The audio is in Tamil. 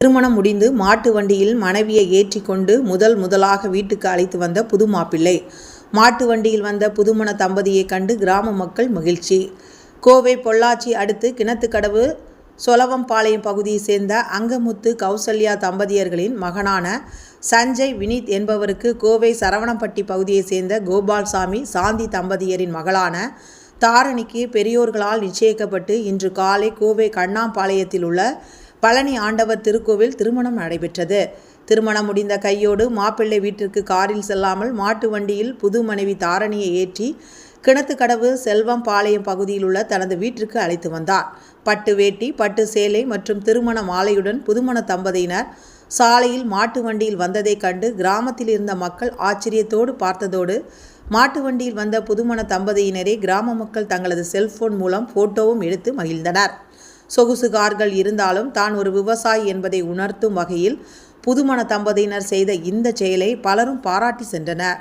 திருமணம் முடிந்து மாட்டு வண்டியில் மனைவியை ஏற்றி கொண்டு முதலாக வீட்டுக்கு அழைத்து வந்த புது மாப்பிள்ளை. மாட்டு வண்டியில் வந்த புதுமண தம்பதியை கண்டு கிராம மக்கள் மகிழ்ச்சி. கோவை பொள்ளாச்சி அடுத்து கிணத்துக்கடவு சொலவம்பாளையம் பகுதியை சேர்ந்த அங்கமுத்து கௌசல்யா தம்பதியர்களின் மகனான சஞ்சய் வினித் என்பவருக்கு கோவை சரவணம்பட்டி பகுதியை சேர்ந்த கோபால்சாமி சாந்தி தம்பதியரின் மகளான தாரணிக்கு பெரியோர்களால் நிச்சயிக்கப்பட்டு இன்று காலை கோவை கண்ணாம்பாளையத்தில் உள்ள பழனி ஆண்டவர் திருக்கோவில் திருமணம் நடைபெற்றது. திருமணம் முடிந்த கையோடு மாப்பிள்ளை வீட்டிற்கு காரில் செல்லாமல் மாட்டு வண்டியில் புது மனைவி தாரணியை ஏற்றி கிணத்துக்கடவு செல்வம்பாளையம் பகுதியில் உள்ள தனது வீட்டிற்கு அழைத்து வந்தார். பட்டு வேட்டி, பட்டு சேலை மற்றும் திருமண மாலையுடன் புதுமண தம்பதியினர் சாலையில் மாட்டு வண்டியில் வந்ததை கண்டு கிராமத்தில் இருந்த மக்கள் ஆச்சரியத்தோடு பார்த்ததோடு மாட்டு வண்டியில் வந்த புதுமண தம்பதியினரை கிராம மக்கள் தங்களது செல்போன் மூலம் போட்டோவும் எடுத்து மகிழ்ந்தனர். சொகுசு கார்கள் இருந்தாலும் தான் ஒரு விவசாயி என்பதை உணர்த்தும் வகையில் புதுமண தம்பதியினர் செய்த இந்த செயலை பலரும் பாராட்டி சென்றனர்.